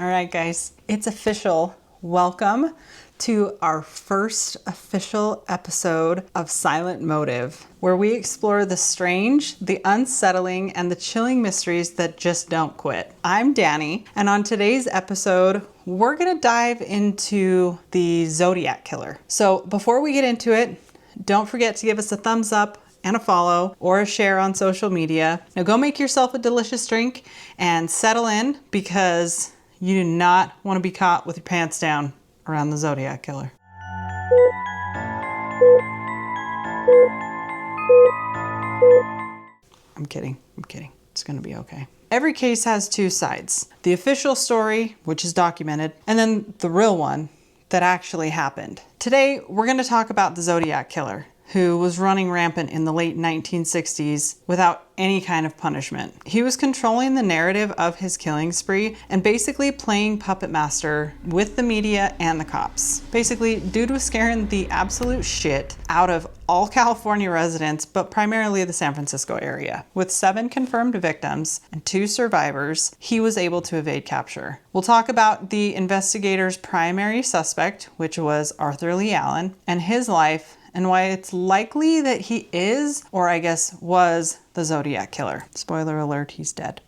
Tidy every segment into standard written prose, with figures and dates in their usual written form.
All right, guys, it's official. Welcome to our first official episode of Silent Motive, where we explore the strange, the unsettling, and the chilling mysteries that just don't quit. I'm Danny, and on today's episode, we're gonna dive into the Zodiac Killer. So before we get into it, don't forget to give us a thumbs up and a follow or a share on social media. Now go make yourself a delicious drink and settle in, because you do not want to be caught with your pants down around the Zodiac Killer. I'm kidding. It's going to be okay. Every case has two sides. The official story, which is documented, and then the real one that actually happened. Today, we're going to talk about the Zodiac Killer, who was running rampant in the late 1960s without any kind of punishment. He was controlling the narrative of his killing spree and basically playing puppet master with the media and the cops. Basically, dude was scaring the absolute shit out of all California residents, but primarily the San Francisco area. With 7 confirmed victims and 2 survivors, he was able to evade capture. We'll talk about the investigator's primary suspect, which was Arthur Lee Allen, and his life, and why it's likely that he is, or I guess was, the Zodiac Killer. Spoiler alert, he's dead.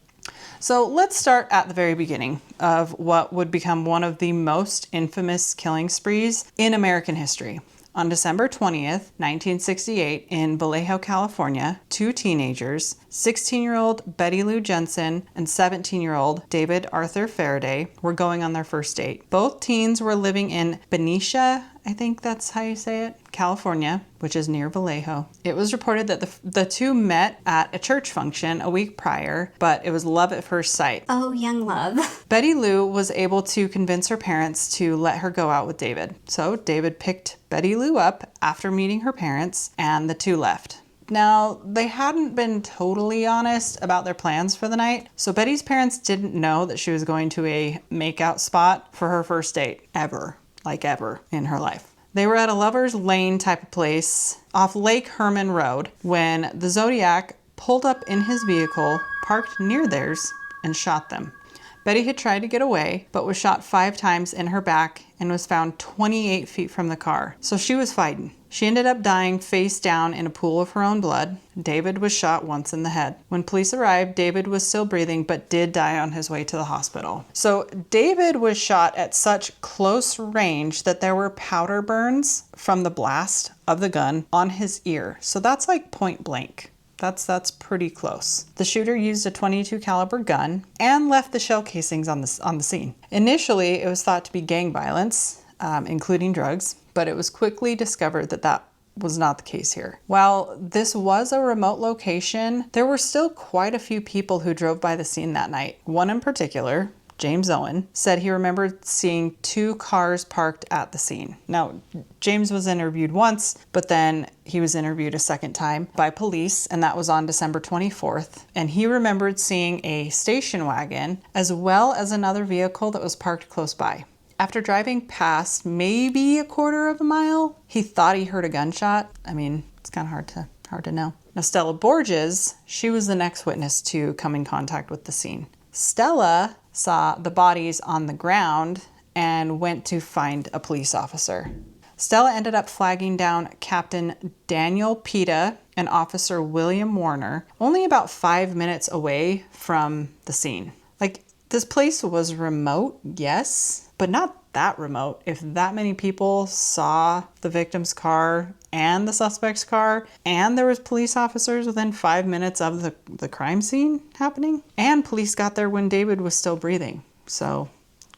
So let's start at the very beginning of what would become one of the most infamous killing sprees in American history. On December 20th, 1968, in Vallejo, California, 2 teenagers, 16-year-old Betty Lou Jensen and 17-year-old David Arthur Faraday, were going on their first date. Both teens were living in Benicia, I think that's how you say it, California, which is near Vallejo. It was reported that the two met at a church function a week prior, but it was love at first sight. Oh, young love. Betty Lou was able to convince her parents to let her go out with David. So David picked Betty Lou up after meeting her parents, and the two left. Now, they hadn't been totally honest about their plans for the night, so Betty's parents didn't know that she was going to a makeout spot for her first date, ever in her life. They were at a lover's lane type of place off Lake Herman Road when the Zodiac pulled up in his vehicle, parked near theirs, and shot them. Betty had tried to get away, but was shot 5 times in her back and was found 28 feet from the car. So she was fighting. She ended up dying face down in a pool of her own blood. David was shot once in the head. When police arrived, David was still breathing, but did die on his way to the hospital. So David was shot at such close range that there were powder burns from the blast of the gun on his ear. So that's like point blank. That's pretty close. The shooter used a .22 caliber gun and left the shell casings on the scene. Initially, it was thought to be gang violence, including drugs, but it was quickly discovered that that was not the case here. While this was a remote location, there were still quite a few people who drove by the scene that night. One in particular, James Owen, said he remembered seeing 2 cars parked at the scene. Now, James was interviewed once, but then he was interviewed a second time by police, and that was on December 24th. And he remembered seeing a station wagon, as well as another vehicle that was parked close by. After driving past maybe a quarter of a mile, he thought he heard a gunshot. I mean, it's kind of hard to know. Now, Stella Borges, she was the next witness to come in contact with the scene. Stella saw the bodies on the ground and went to find a police officer. Stella ended up flagging down Captain Daniel Pita and Officer William Warner, only about 5 minutes away from the scene. Like, this place was remote, yes, but not that remote. If that many people saw the victim's car and the suspect's car, and there was police officers within 5 minutes of the crime scene happening, and police got there when David was still breathing. So,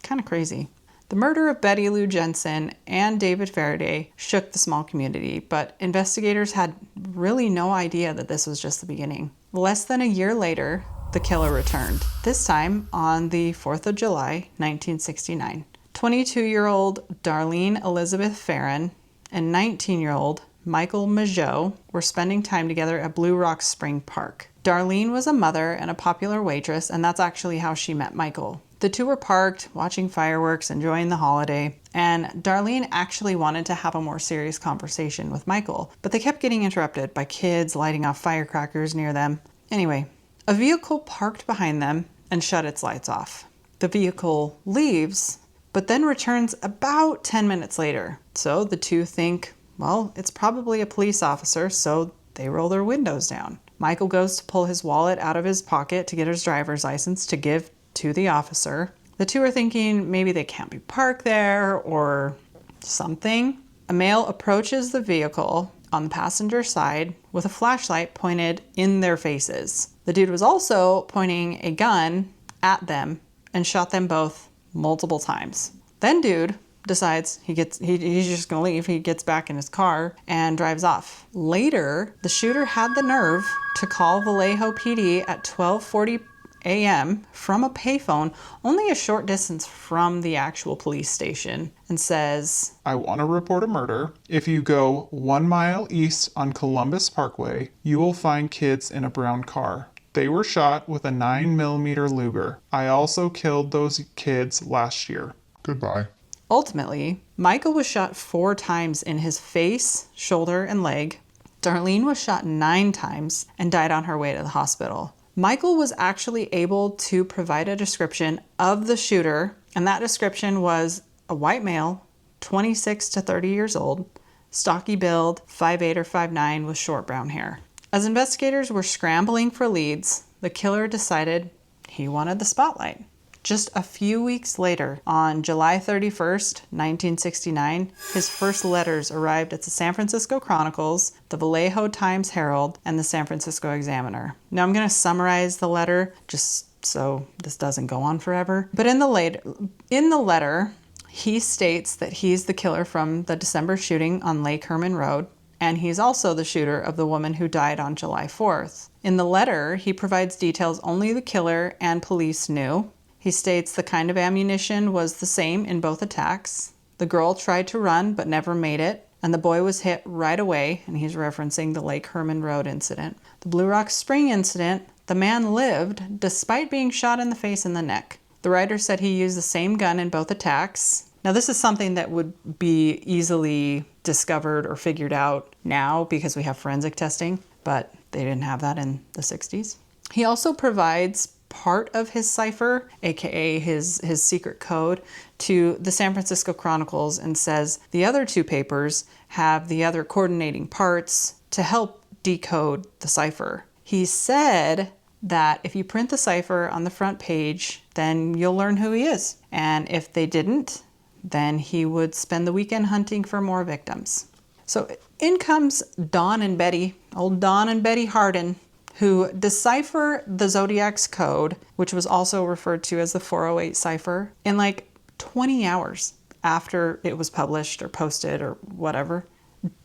kind of crazy. The murder of Betty Lou Jensen and David Faraday shook the small community, but investigators had really no idea that this was just the beginning. Less than a year later, the killer returned, this time on the 4th of July, 1969. 22-year-old Darlene Elizabeth Farron and 19-year-old Michael Mageau were spending time together at Blue Rock Spring Park. Darlene was a mother and a popular waitress, and that's actually how she met Michael. The two were parked, watching fireworks, enjoying the holiday, and Darlene actually wanted to have a more serious conversation with Michael, but they kept getting interrupted by kids lighting off firecrackers near them. Anyway, a vehicle parked behind them and shut its lights off. The vehicle leaves, but then returns about 10 minutes later. So the two think, well, it's probably a police officer, so they roll their windows down. Michael goes to pull his wallet out of his pocket to get his driver's license to give to the officer. The two are thinking maybe they can't be parked there or something. A male approaches the vehicle on the passenger side with a flashlight pointed in their faces. The dude was also pointing a gun at them and shot them both multiple times. Then dude decides he's just gonna leave. He gets back in his car and drives off. Later, the shooter had the nerve to call Vallejo PD at 12:40 a.m. from a payphone only a short distance from the actual police station and says, I want to report a murder. If you go 1 mile east on Columbus Parkway, you will find kids in a brown car. They were shot with a 9mm Luger. I also killed those kids last year. Goodbye. Ultimately, Michael was shot 4 times in his face, shoulder, and leg. Darlene was shot 9 times and died on her way to the hospital. Michael was actually able to provide a description of the shooter, and that description was a white male, 26 to 30 years old, stocky build, 5'8" or 5'9", with short brown hair. As investigators were scrambling for leads, the killer decided he wanted the spotlight. Just a few weeks later, on July 31st, 1969, his first letters arrived at the San Francisco Chronicles, the Vallejo Times-Herald, and the San Francisco Examiner. Now I'm going to summarize the letter just so this doesn't go on forever. But in the letter, he states that he's the killer from the December shooting on Lake Herman Road, and he's also the shooter of the woman who died on July 4th. In the letter, he provides details only the killer and police knew. He states the kind of ammunition was the same in both attacks. The girl tried to run but never made it, and the boy was hit right away, and he's referencing the Lake Herman Road incident. The Blue Rock Spring incident, the man lived despite being shot in the face and the neck. The writer said he used the same gun in both attacks. Now this is something that would be easily discovered or figured out now because we have forensic testing, but they didn't have that in the 60s. He also provides part of his cipher, aka his secret code, to the San Francisco Chronicles and says the other 2 papers have the other coordinating parts to help decode the cipher. He said that if you print the cipher on the front page, then you'll learn who he is. And if they didn't, then he would spend the weekend hunting for more victims. So in comes Don and Betty, old Don and Betty Hardin, who decipher the Zodiac's code, which was also referred to as the 408 cipher, in like 20 hours after it was published or posted or whatever.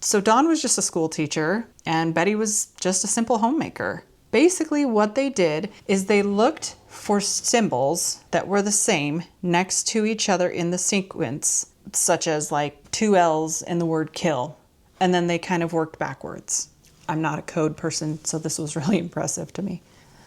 So Dawn was just a school teacher and Betty was just a simple homemaker. Basically what they did is they looked for symbols that were the same next to each other in the sequence, such as like 2 L's in the word kill, and then they kind of worked backwards. I'm not a code person, so this was really impressive to me.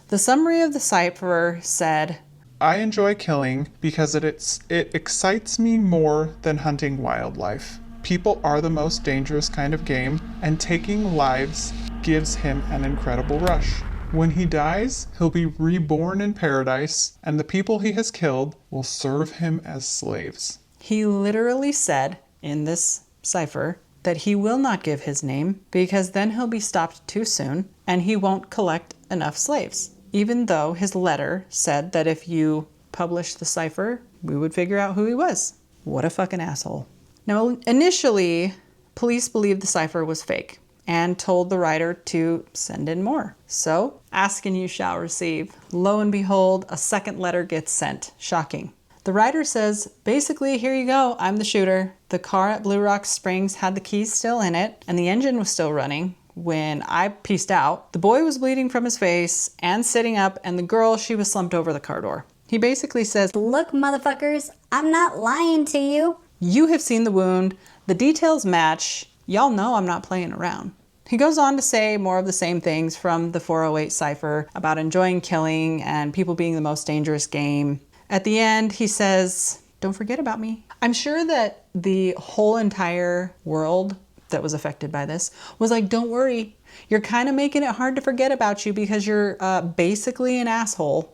The summary of the cipher said, I enjoy killing because it excites me more than hunting wildlife. People are the most dangerous kind of game, and taking lives gives him an incredible rush. When he dies, he'll be reborn in paradise, and the people he has killed will serve him as slaves. He literally said in this cipher that he will not give his name because then he'll be stopped too soon and he won't collect enough slaves. Even though his letter said that if you publish the cipher, we would figure out who he was. What a fucking asshole. Now, initially, police believed the cipher was fake and told the writer to send in more. So, ask and you shall receive. Lo and behold, a second letter gets sent. Shocking. The writer says, basically, here you go, I'm the shooter. The car at Blue Rock Springs had the keys still in it, and the engine was still running when I pieced out. The boy was bleeding from his face and sitting up, and the girl, she was slumped over the car door. He basically says, look, motherfuckers, I'm not lying to you. You have seen the wound. The details match. Y'all know I'm not playing around. He goes on to say more of the same things from the 408 cipher about enjoying killing and people being the most dangerous game. At the end, he says, don't forget about me. I'm sure that the whole entire world that was affected by this was like, don't worry. You're kind of making it hard to forget about you because you're basically an asshole.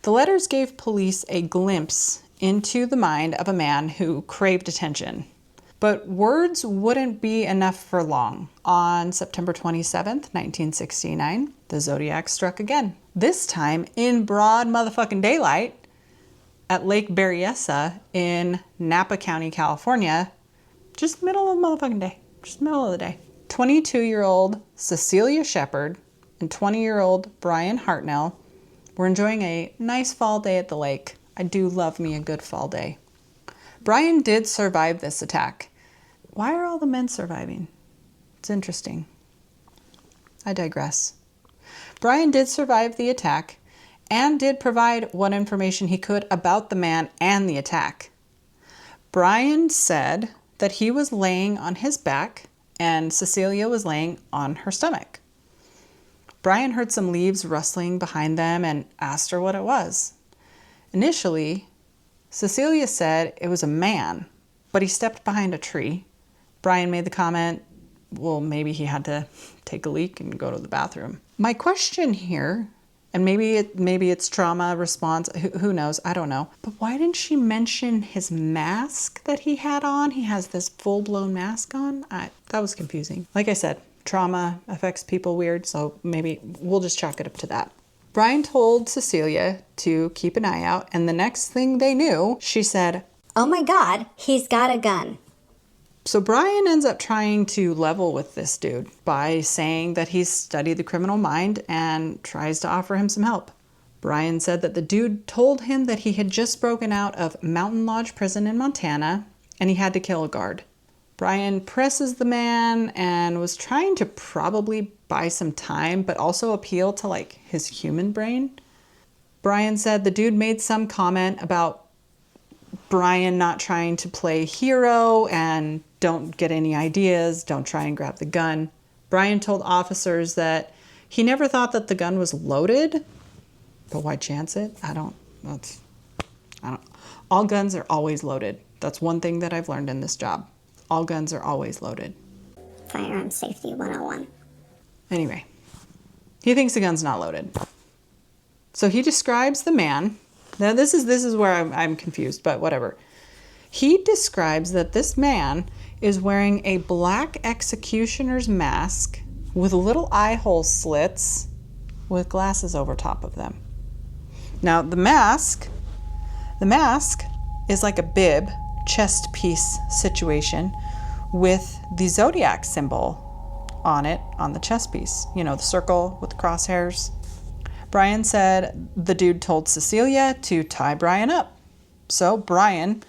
The letters gave police a glimpse into the mind of a man who craved attention. But words wouldn't be enough for long. On September 27th, 1969, the Zodiac struck again. This time in broad motherfucking daylight at Lake Berryessa in Napa County, California. Just middle of the motherfucking day. Just middle of the day. 22-year-old Cecilia Shepard and 20-year-old Brian Hartnell were enjoying a nice fall day at the lake. I do love me a good fall day. Brian did survive this attack. Why are all the men surviving? It's interesting. I digress. Brian did survive the attack and did provide what information he could about the man and the attack. Brian said that he was laying on his back and Cecilia was laying on her stomach. Brian heard some leaves rustling behind them and asked her what it was. Initially, Cecilia said it was a man, but he stepped behind a tree. Brian made the comment, well, maybe he had to take a leak and go to the bathroom. My question here, and maybe it's trauma response, who knows, I don't know. But why didn't she mention his mask that he had on? He has this full-blown mask on. That was confusing. Like I said, trauma affects people weird, so maybe we'll just chalk it up to that. Brian told Cecilia to keep an eye out, and the next thing they knew, she said, "Oh my God, he's got a gun." So Brian ends up trying to level with this dude by saying that he's studied the criminal mind and tries to offer him some help. Brian said that the dude told him that he had just broken out of Mountain Lodge Prison in Montana and he had to kill a guard. Brian presses the man and was trying to probably buy some time, but also appeal to like his human brain. Brian said the dude made some comment about Brian not trying to play hero and don't get any ideas, don't try and grab the gun. Brian told officers that he never thought that the gun was loaded, but why chance it? I don't. All guns are always loaded. That's one thing that I've learned in this job. All guns are always loaded. Firearm safety 101. Anyway, he thinks the gun's not loaded. So he describes the man. Now this is where I'm confused, but whatever. He describes that this man is wearing a black executioner's mask with little eye hole slits with glasses over top of them. Now the mask is like a bib, chest piece situation with the Zodiac symbol on it, on the chest piece. You know, the circle with the crosshairs. Brian said the dude told Cecilia to tie Brian up. So Brian,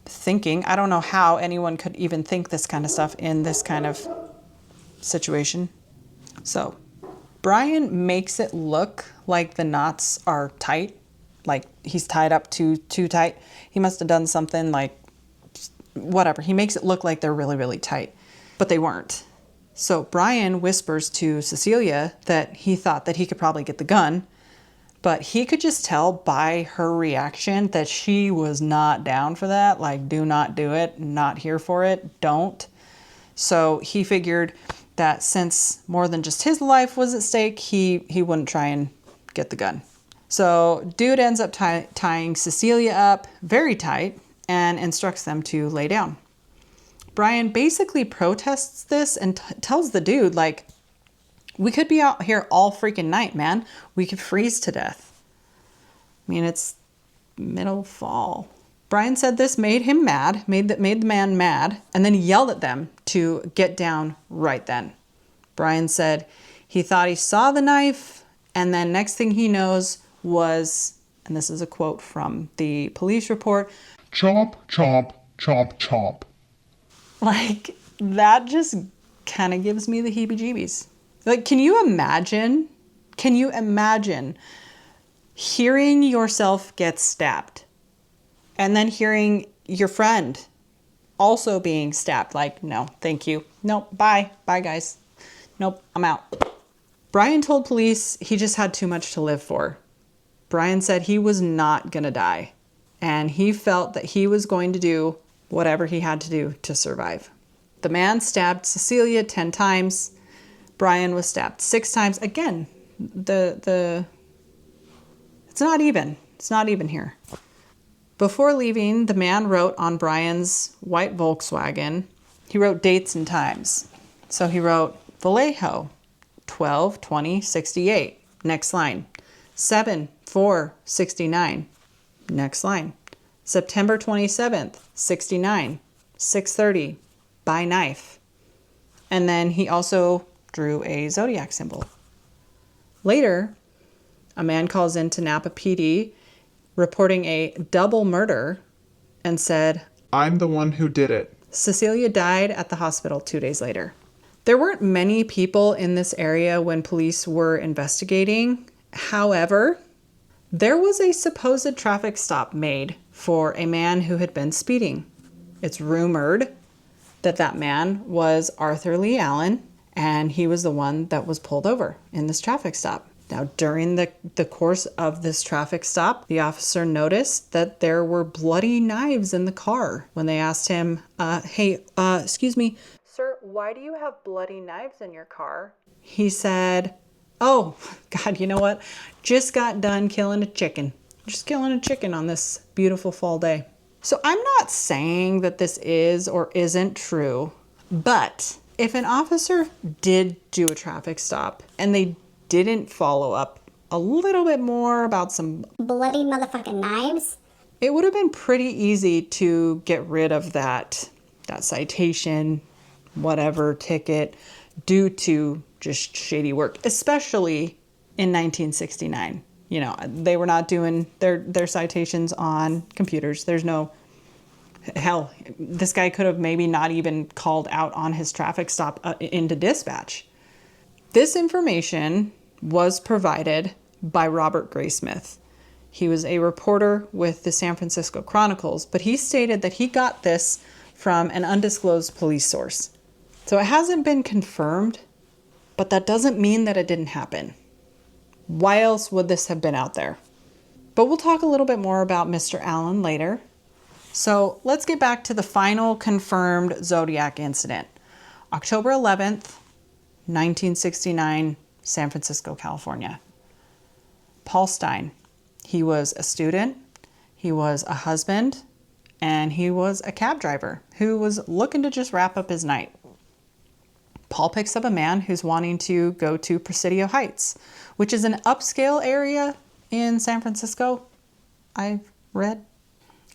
thinking, I don't know how anyone could even think this kind of stuff in this kind of situation. So Brian makes it look like the knots are tight, like he's tied up too tight. He must have done something like whatever. He makes it look like they're really, really tight, but they weren't. So Brian whispers to Cecilia that he thought that he could probably get the gun, but he could just tell by her reaction that she was not down for that. Like, do not do it, not here for it, don't. So he figured that since more than just his life was at stake, he wouldn't try and get the gun. So dude ends up tying Cecilia up very tight and instructs them to lay down. Brian basically protests this and tells the dude, like, we could be out here all freaking night, man. We could freeze to death. I mean, it's middle fall. Brian said this made him mad, made the man mad, and then he yelled at them to get down right then. Brian said he thought he saw the knife, and then next thing he knows was, and this is a quote from the police report, "Chomp, chomp, chomp, chomp." Like, that just kind of gives me the heebie-jeebies. Like, can you imagine hearing yourself get stabbed and then hearing your friend also being stabbed? Like, no, thank you. Nope, bye guys. Nope, I'm out. Brian told police he just had too much to live for. Brian said he was not gonna die, and he felt that he was going to do whatever he had to do to survive. The man stabbed Cecilia 10 times. Brian was stabbed 6 times. Again, it's It's not even. It's not even here. Before leaving, the man wrote on Brian's white Volkswagen, he wrote dates and times. So he wrote Vallejo, 12/20/68. Next line. 7/4/69. Next line. September 27th, 69. 6:30. By knife. And then he also drew a zodiac symbol. Later, a man calls into Napa PD reporting a double murder and said, I'm the one who did it. Cecilia died at the hospital 2 days later. There weren't many people in this area when police were investigating. However, there was a supposed traffic stop made for a man who had been speeding. It's rumored that that man was Arthur Lee Allen, and he was the one that was pulled over in this traffic stop. Now, during the course of this traffic stop, the officer noticed that there were bloody knives in the car. When they asked him, excuse me, sir, why do you have bloody knives in your car? He said, oh, God, you know what? Just got done killing a chicken. Just killing a chicken on this beautiful fall day. So I'm not saying that this is or isn't true, but if an officer did do a traffic stop and they didn't follow up a little bit more about some Bloody motherfucking knives? it would have been pretty easy to get rid of that citation, whatever ticket, due to just shady work, especially in 1969. You know, they were not doing their citations on computers. There's no, hell, this guy could have maybe not even called out on his traffic stop into dispatch. This information was provided by Robert Graysmith. He was a reporter with the San Francisco Chronicles, but he stated that he got this from an undisclosed police source. So it hasn't been confirmed, but that doesn't mean that it didn't happen. Why else would this have been out there? But we'll talk a little bit more about Mr. Allen later. So let's get back to the final confirmed Zodiac incident. October 11th, 1969, San Francisco, California. Paul Stein. He was a student, he was a husband, and he was a cab driver who was looking to just wrap up his night. Paul picks up a man who's wanting to go to Presidio Heights, which is an upscale area in San Francisco, I've read.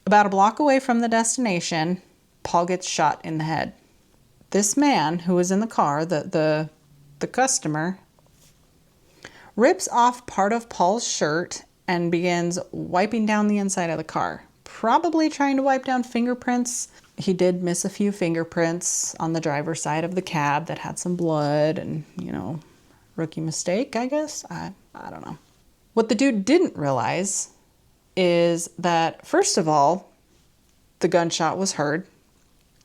About a block away from the destination, Paul gets shot in the head. This man who was in the car, the customer, rips off part of Paul's shirt and begins wiping down the inside of the car, probably trying to wipe down fingerprints. He did miss a few fingerprints on the driver's side of the cab that had some blood and, you know, rookie mistake, I guess. I don't know. What the dude didn't realize is that, first of all, the gunshot was heard.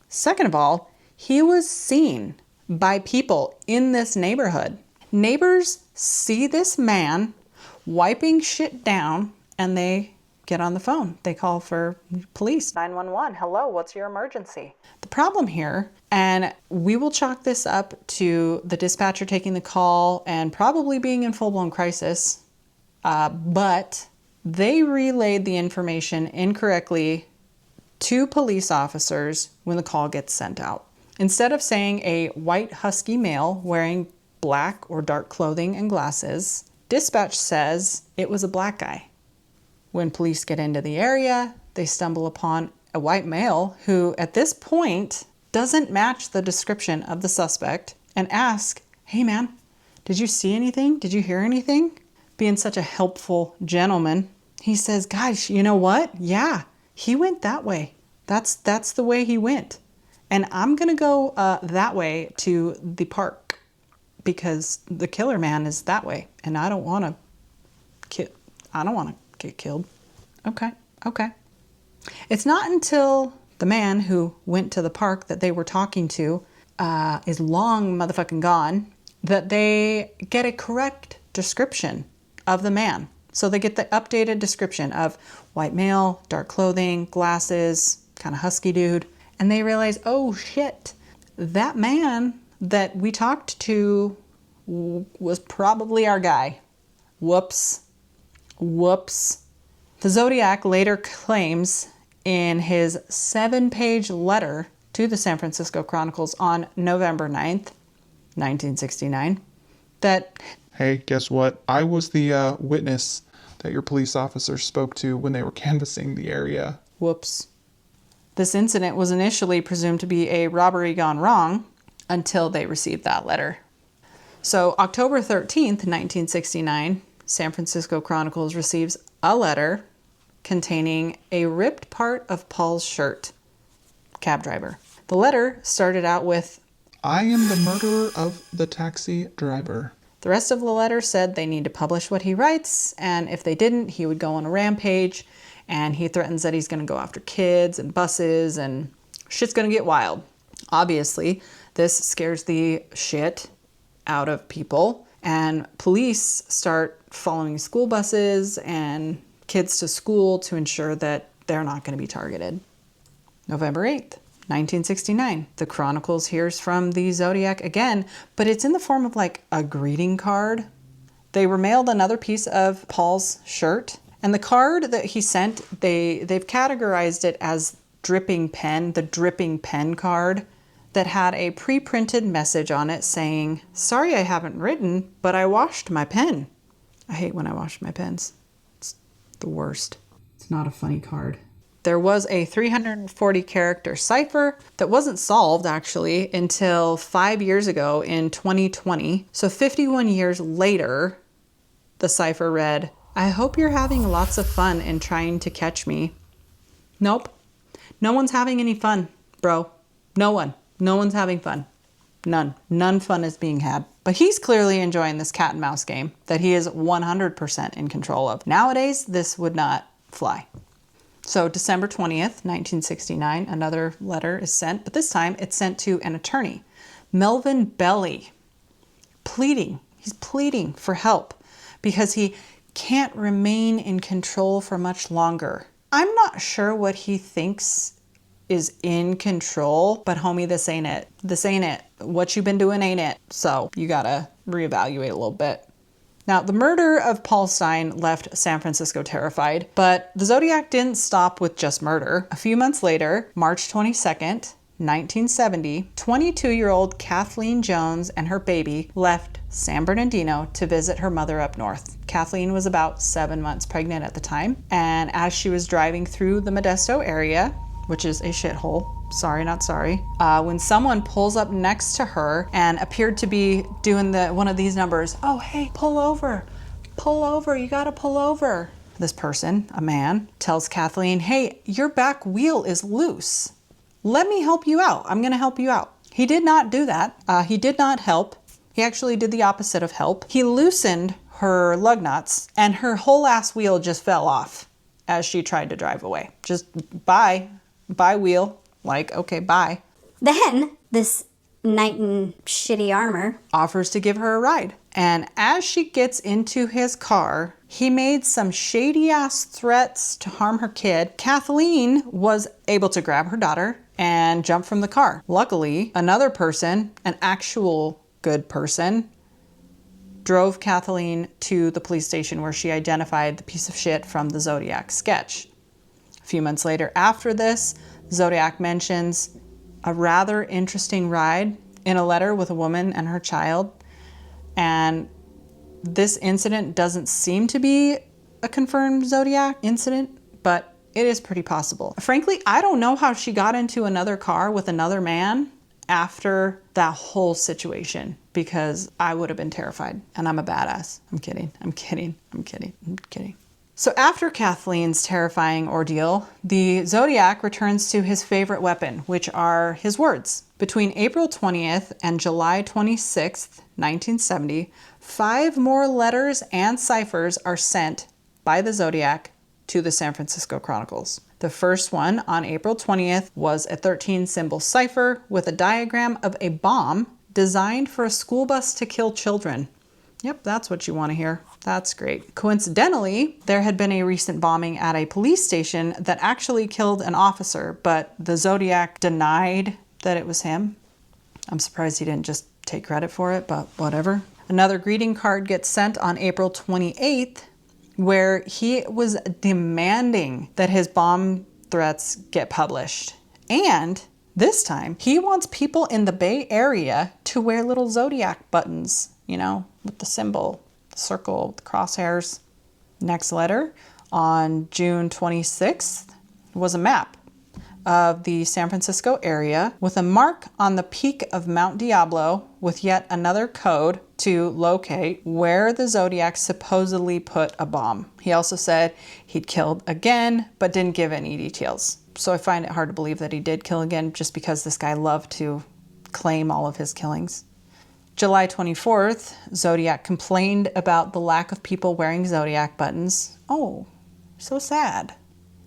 Second of all, he was seen by people in this neighborhood. Neighbors see this man wiping shit down and they get on the phone. They call for police. 911. Hello, what's your emergency? The problem here, and we will chalk this up to the dispatcher taking the call and probably being in full-blown crisis, but they relayed the information incorrectly to police officers when the call gets sent out. Instead of saying a white husky male wearing black or dark clothing and glasses, dispatch says it was a black guy. When police get into the area, they stumble upon a white male who, at this point, doesn't match the description of the suspect and ask, hey man, did you see anything? Did you hear anything? Being such a helpful gentleman, he says, guys, you know what? Yeah, he went that way. That's the way he went. And I'm going to go that way to the park because the killer man is that way. And I don't want to get killed. Okay. It's not until the man who went to the park that they were talking to is long motherfucking gone that they get a correct description of the man. So they get the updated description of white male, dark clothing, glasses, kind of husky dude. And they realize, oh shit, that man that we talked to was probably our guy. Whoops. Whoops. The Zodiac later claims in his 7-page letter to the San Francisco Chronicles on November 9th, 1969, that... Hey, guess what? I was the witness that your police officers spoke to when they were canvassing the area. Whoops. This incident was initially presumed to be a robbery gone wrong until they received that letter. So October 13th, 1969, San Francisco Chronicles receives a letter containing a ripped part of Paul's shirt. Cab driver. The letter started out with, I am the murderer of the taxi driver. The rest of the letter said they need to publish what he writes, and if they didn't, he would go on a rampage, and he threatens that he's going to go after kids and buses, and shit's going to get wild. Obviously, this scares the shit out of people, and police start following school buses and kids to school to ensure that they're not going to be targeted. November 8th. 1969. The Chronicles hears from the Zodiac again, but it's in the form of like a greeting card. They were mailed another piece of Paul's shirt, and the card that he sent, they've categorized it as dripping pen, the dripping pen card, that had a pre-printed message on it saying, sorry I haven't written, but I washed my pen. I hate when I wash my pens. It's the worst. It's not a funny card. There was a 340-character cipher that wasn't solved, actually, until 5 years ago in 2020. So 51 years later, the cipher read, I hope you're having lots of fun in trying to catch me. Nope. No one's having any fun, bro. No one. No one's having fun. None. None fun is being had. But he's clearly enjoying this cat and mouse game that he is 100% in control of. Nowadays, this would not fly. So December 20th, 1969, another letter is sent, but this time it's sent to an attorney, Melvin Belly, pleading. He's pleading for help because he can't remain in control for much longer. I'm not sure what he thinks is in control, but homie, this ain't it. This ain't it. What you've been doing ain't it. So you gotta reevaluate a little bit. Now, the murder of Paul Stine left San Francisco terrified, but the Zodiac didn't stop with just murder. A few months later, March 22nd, 1970, 22-year-old Kathleen Jones and her baby left San Bernardino to visit her mother up north. Kathleen was about 7 months pregnant at the time, and as she was driving through the Modesto area, which is a shithole, sorry, not sorry, when someone pulls up next to her and appeared to be doing one of these numbers, oh, hey, pull over, you gotta pull over. This person, a man, tells Kathleen, hey, your back wheel is loose. Let me help you out. I'm gonna help you out. He did not do that. He did not help. He actually did the opposite of help. He loosened her lug nuts and her whole ass wheel just fell off as she tried to drive away. Just bye wheel. Like, okay, bye. Then this knight in shitty armor offers to give her a ride. And as she gets into his car, he made some shady ass threats to harm her kid. Kathleen was able to grab her daughter and jump from the car. Luckily, another person, an actual good person, drove Kathleen to the police station where she identified the piece of shit from the Zodiac sketch. A few months later after this, Zodiac mentions a rather interesting ride in a letter with a woman and her child. And this incident doesn't seem to be a confirmed Zodiac incident, but it is pretty possible. Frankly, I don't know how she got into another car with another man after that whole situation, because I would have been terrified, and I'm a badass. I'm kidding. So after Kathleen's terrifying ordeal, the Zodiac returns to his favorite weapon, which are his words. Between April 20th and July 26th, 1970, 5 more letters and ciphers are sent by the Zodiac to the San Francisco Chronicles. The first one on April 20th was a 13-symbol cipher with a diagram of a bomb designed for a school bus to kill children. Yep, that's what you want to hear. That's great. Coincidentally, there had been a recent bombing at a police station that actually killed an officer, but the Zodiac denied that it was him. I'm surprised he didn't just take credit for it, but whatever. Another greeting card gets sent on April 28th where he was demanding that his bomb threats get published. And this time, he wants people in the Bay Area to wear little Zodiac buttons, you know, with the symbol, the circle, the crosshairs. Next letter, on June 26th, was a map of the San Francisco area with a mark on the peak of Mount Diablo with yet another code to locate where the Zodiac supposedly put a bomb. He also said he'd killed again, but didn't give any details. So I find it hard to believe that he did kill again just because this guy loved to claim all of his killings. July 24th, Zodiac complained about the lack of people wearing Zodiac buttons. Oh, so sad.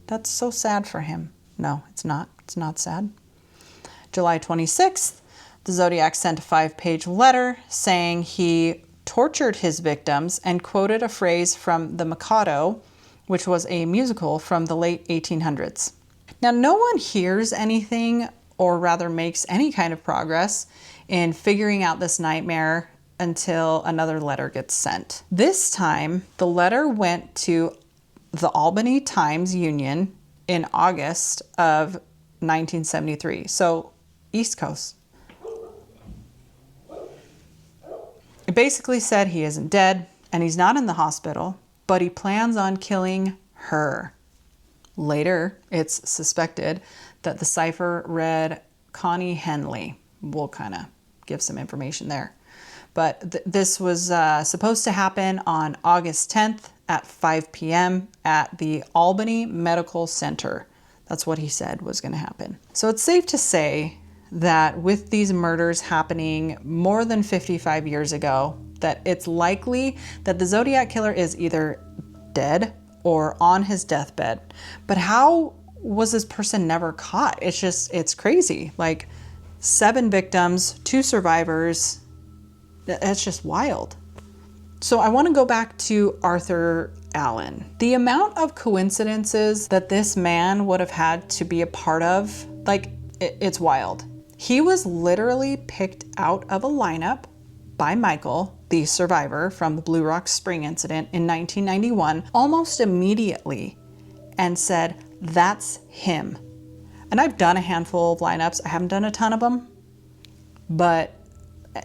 That's so sad for him. No, it's not. It's not sad. July 26th, the Zodiac sent a 5-page letter saying he tortured his victims and quoted a phrase from The Mikado, which was a musical from the late 1800s. Now, no one hears anything, or rather makes any kind of progress in figuring out this nightmare until another letter gets sent. This time, the letter went to the Albany Times-Union in August of 1973. So, East Coast. It basically said he isn't dead and he's not in the hospital, but he plans on killing her. Later, it's suspected that the cipher read Connie Henley. We'll kind of give some information there. But this was supposed to happen on August 10th at 5 p.m. at the Albany Medical Center. That's what he said was going to happen. So it's safe to say that with these murders happening more than 55 years ago, that it's likely that the Zodiac Killer is either dead or on his deathbed. But how was this person never caught? It's crazy. Like 7 victims, 2 survivors. That's just wild. So I want to go back to Arthur Allen. The amount of coincidences that this man would have had to be a part of, like, it's wild. He was literally picked out of a lineup by Michael, the survivor from the Blue Rock Spring incident in 1991, almost immediately, and said, that's him. And I've done a handful of lineups. I haven't done a ton of them,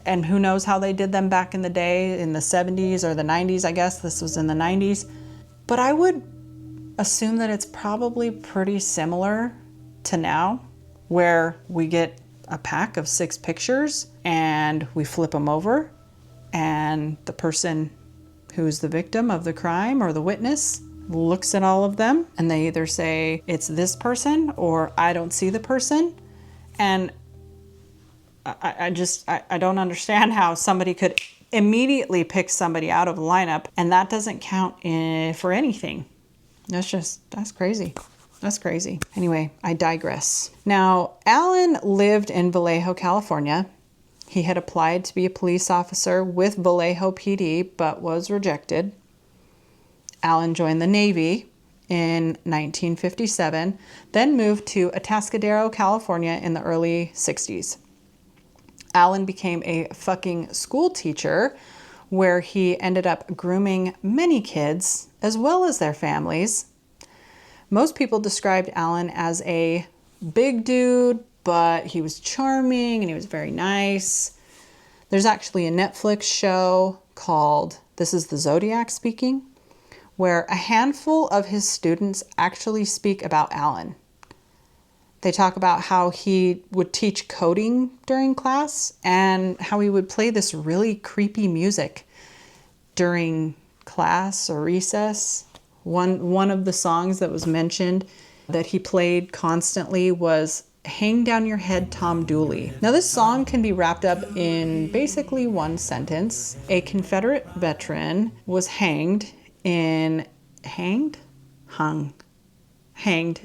and who knows how they did them back in the day, in the 70s or the 90s, I guess. This was in the 90s. But I would assume that it's probably pretty similar to now, where we get a pack of 6 pictures and we flip them over, and the person who's the victim of the crime or the witness looks at all of them and they either say it's this person or I don't see the person. And I don't understand how somebody could immediately pick somebody out of a lineup and that doesn't count for anything. That's crazy. That's crazy. Anyway, I digress. Now, Allen lived in Vallejo, California. He had applied to be a police officer with Vallejo PD, but was rejected. Allen joined the Navy in 1957, then moved to Atascadero, California in the early 60s. Allen became a fucking school teacher where he ended up grooming many kids as well as their families. Most people described Allen as a big dude, but he was charming and he was very nice. There's actually a Netflix show called This is the Zodiac Speaking, where a handful of his students actually speak about Allen. They talk about how he would teach coding during class and how he would play this really creepy music during class or recess. One of the songs that was mentioned that he played constantly was Hang Down Your Head, Tom Dooley. Now this song can be wrapped up in basically one sentence. A Confederate veteran was hanged.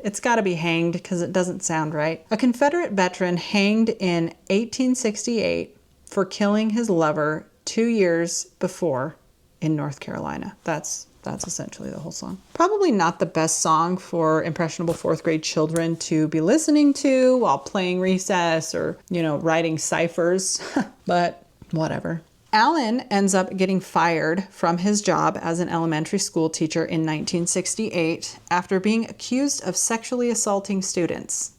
It's got to be hanged because it doesn't sound right. A Confederate veteran hanged in 1868 for killing his lover 2 years before in North Carolina. That's essentially the whole song. Probably not the best song for impressionable 4th grade children to be listening to while playing recess or, writing ciphers, but whatever. Alan ends up getting fired from his job as an elementary school teacher in 1968 after being accused of sexually assaulting students.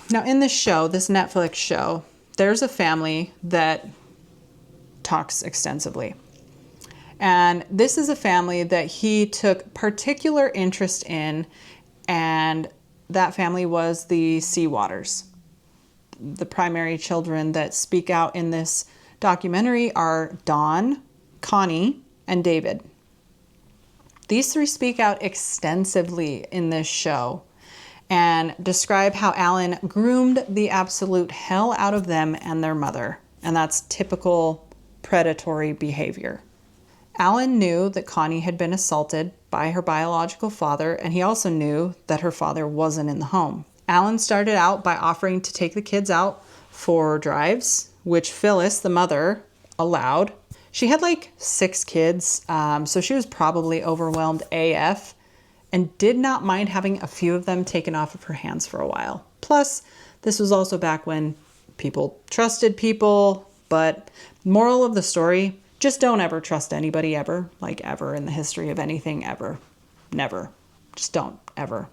Now, in this show, this Netflix show, there's a family that talks extensively. And this is a family that he took particular interest in, and that family was the Seawaters. The primary children that speak out in this documentary are Dawn, Connie, and David. These three speak out extensively in this show and describe how Alan groomed the absolute hell out of them and their mother. And that's typical predatory behavior. Alan knew that Connie had been assaulted by her biological father, and he also knew that her father wasn't in the home. Alan started out by offering to take the kids out for drives, which Phyllis, the mother, allowed. She had like 6 kids, so she was probably overwhelmed AF and did not mind having a few of them taken off of her hands for a while. Plus, this was also back when people trusted people, but moral of the story, just don't ever trust anybody ever, like ever in the history of anything ever. Never. Just don't ever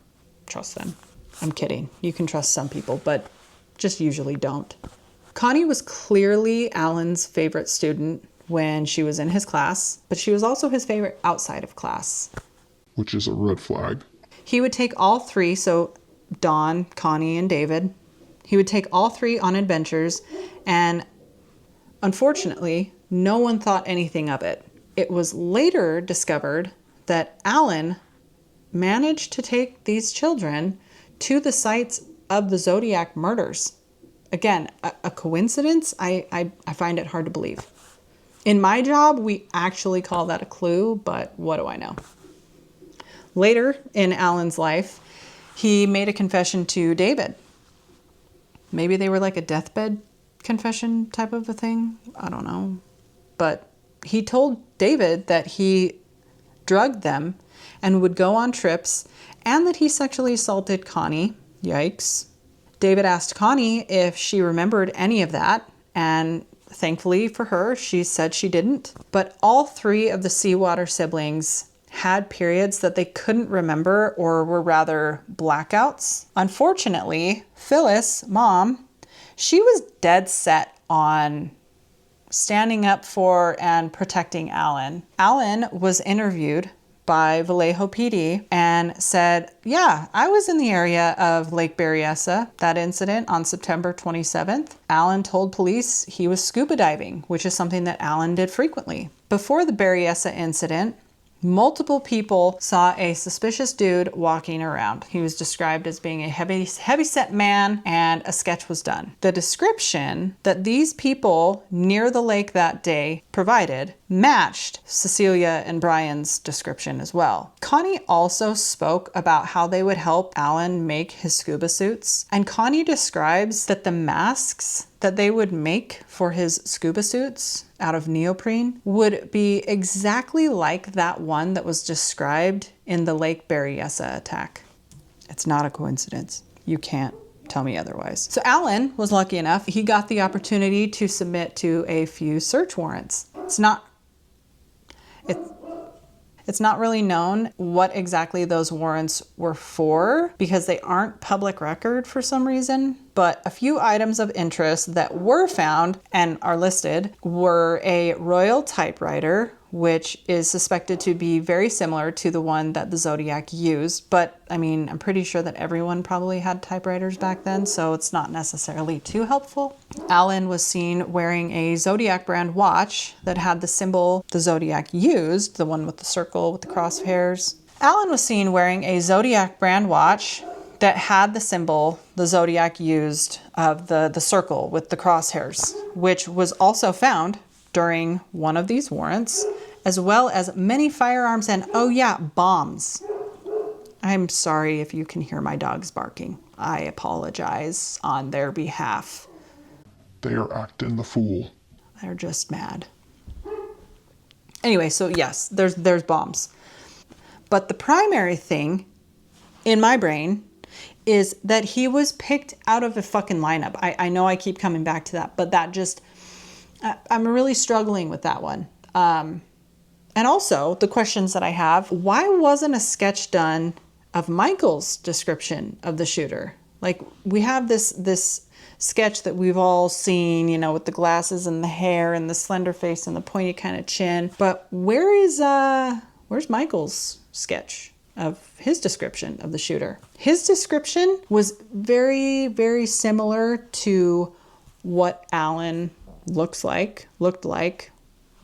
trust them. I'm kidding. You can trust some people, but just usually don't. Connie was clearly Alan's favorite student when she was in his class, but she was also his favorite outside of class. Which is a red flag. He would take all 3, so Dawn, Connie, and David, he would take all 3 on adventures, and unfortunately, no one thought anything of it. It was later discovered that Alan managed to take these children to the sites of the Zodiac murders. Again, a coincidence? I find it hard to believe. In my job, we actually call that a clue, but what do I know? Later in Alan's life, he made a confession to David. Maybe they were like a deathbed confession type of a thing. I don't know. But he told David that he drugged them and would go on trips, and that he sexually assaulted Connie. Yikes. David asked Connie if she remembered any of that, and thankfully for her, she said she didn't. But all 3 of the Seawater siblings had periods that they couldn't remember, or were rather blackouts. Unfortunately, Phyllis, mom, she was dead set on standing up for and protecting Alan. Alan was interviewed by Vallejo PD and said, yeah, I was in the area of Lake Berryessa, that incident on September 27th. Alan told police he was scuba diving, which is something that Alan did frequently. Before the Berryessa incident, multiple people saw a suspicious dude walking around. He was described as being a heavy-set man, and a sketch was done. The description that these people near the lake that day provided matched Cecilia and Brian's description as well. Connie also spoke about how they would help Alan make his scuba suits, and Connie describes that the masks that they would make for his scuba suits out of neoprene would be exactly like that one that was described in the Lake Berryessa attack. It's not a coincidence. You can't tell me otherwise. So Alan was lucky enough. He got the opportunity to submit to a few search warrants. It's not really known what exactly those warrants were for, because they aren't public record for some reason. But a few items of interest that were found and are listed were a Royal typewriter, which is suspected to be very similar to the one that the Zodiac used. But I mean, I'm pretty sure that everyone probably had typewriters back then, so it's not necessarily too helpful. Alan was seen wearing a Zodiac brand watch that had the symbol the Zodiac used, the one with the circle with the crosshairs. Alan was seen wearing a Zodiac brand watch that had the symbol the Zodiac used of the circle with the crosshairs, which was also found during one of these warrants, as well as many firearms and, oh yeah, bombs. I'm sorry if you can hear my dogs barking. I apologize on their behalf. They are acting the fool. They're just mad. Anyway, so yes, there's bombs. But the primary thing in my brain is that he was picked out of a fucking lineup. I know I keep coming back to that, but that just, I'm really struggling with that one. And also the questions that I have, why wasn't a sketch done of Michael's description of the shooter? Like, we have this sketch that we've all seen, you know, with the glasses and the hair and the slender face and the pointy kind of chin. But where's Michael's sketch of his description of the shooter? His description was very, very similar to what Alan looked like,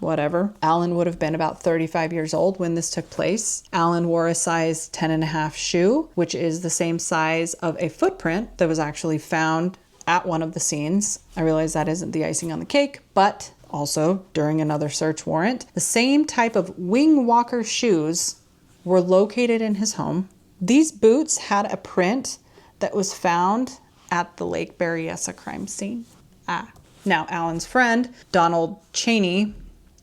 whatever. Alan would have been about 35 years old when this took place. Alan wore a size 10.5 shoe, which is the same size of a footprint that was actually found at one of the scenes. I realize that isn't the icing on the cake, but also during another search warrant, the same type of wing walker shoes were located in his home. These boots had a print that was found at the Lake Berryessa crime scene. Now, Alan's friend, Donald Cheney,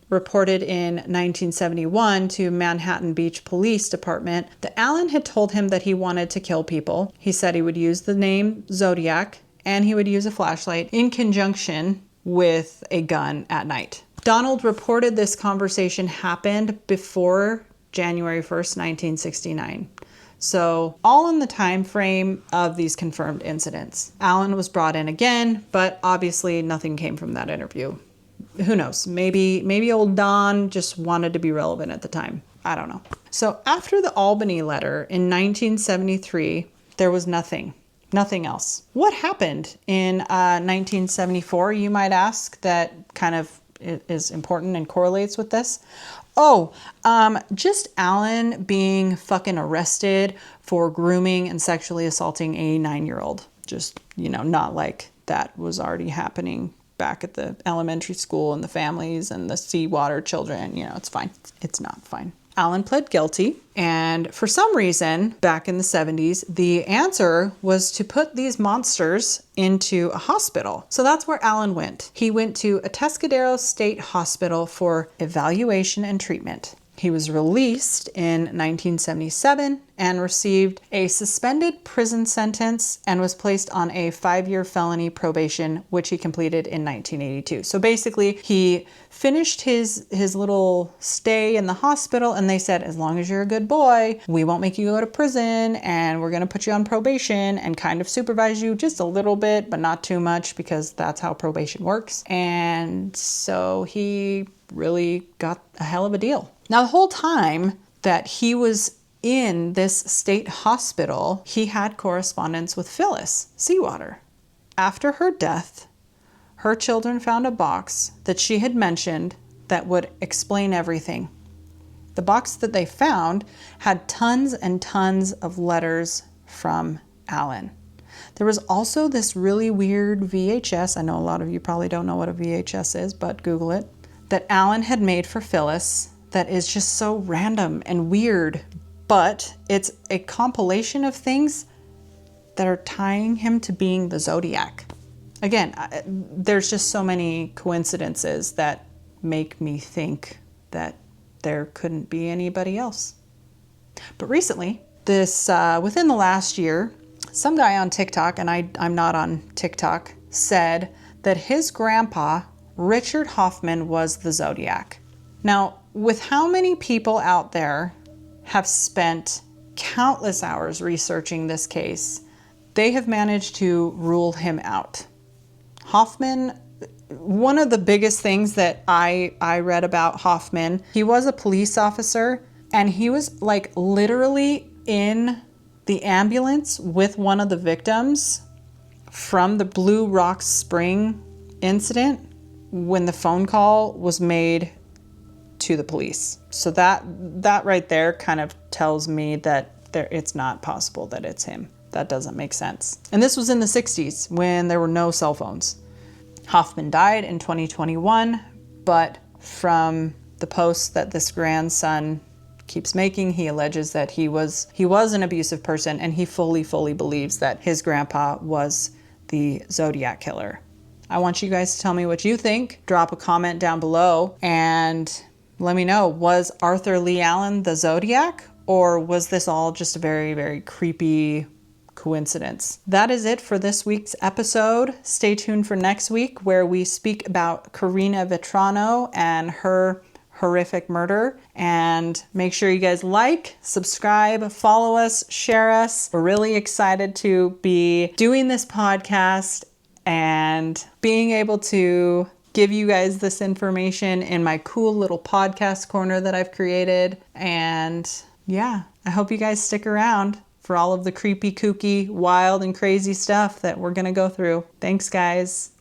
reported in 1971 to Manhattan Beach Police Department that Alan had told him that he wanted to kill people. He said he would use the name Zodiac and he would use a flashlight in conjunction with a gun at night. Donald reported this conversation happened before January 1st, 1969. So all in the time frame of these confirmed incidents. Alan was brought in again, but obviously nothing came from that interview. Who knows? Maybe old Don just wanted to be relevant at the time. I don't know. So after the Albany letter in 1973, there was nothing else. What happened in 1974, you might ask, that kind of is important and correlates with this? Just Alan being fucking arrested for grooming and sexually assaulting a 9-year-old. Just, not like that was already happening back at the elementary school and the families and the seawater children. It's fine. It's not fine. Alan pled guilty, and for some reason, back in the 70s, the answer was to put these monsters into a hospital. So that's where Alan went. He went to Atascadero State Hospital for evaluation and treatment. He was released in 1977 and received a suspended prison sentence and was placed on a 5-year felony probation, which he completed in 1982. So basically, he finished his little stay in the hospital, and they said, as long as you're a good boy, we won't make you go to prison, and we're going to put you on probation and kind of supervise you just a little bit, but not too much, because that's how probation works. And so he really got a hell of a deal. Now, the whole time that he was in this state hospital, he had correspondence with Phyllis Seawater. After her death, her children found a box that she had mentioned that would explain everything. The box that they found had tons and tons of letters from Alan. There was also this really weird VHS. I know a lot of you probably don't know what a VHS is, but Google it. That Alan had made for Phyllis that is just so random and weird, but it's a compilation of things that are tying him to being the Zodiac. Again, there's just so many coincidences that make me think that there couldn't be anybody else. But recently, within the last year, some guy on TikTok, and I'm not on TikTok, said that his grandpa, Richard Hoffman, was the Zodiac. Now, with how many people out there have spent countless hours researching this case, they have managed to rule him out. Hoffman, one of the biggest things that I read about Hoffman, he was a police officer, and he was like literally in the ambulance with one of the victims from the Blue Rock Spring incident when the phone call was made to the police. So that right there kind of tells me that it's not possible that it's him. That doesn't make sense. And this was in the 60s when there were no cell phones. Hoffman died in 2021, but from the posts that this grandson keeps making, he alleges that he was an abusive person, and he fully believes that his grandpa was the Zodiac Killer. I want you guys to tell me what you think. Drop a comment down below and let me know, was Arthur Lee Allen the Zodiac, or was this all just a very, very creepy coincidence. That is it for this week's episode. Stay tuned for next week where we speak about Karina Vetrano and her horrific murder. And make sure you guys like, subscribe, follow us, share us. We're really excited to be doing this podcast and being able to give you guys this information in my cool little podcast corner that I've created. And yeah, I hope you guys stick around for all of the creepy, kooky, wild, and crazy stuff that we're gonna go through. Thanks, guys.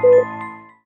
Thank you.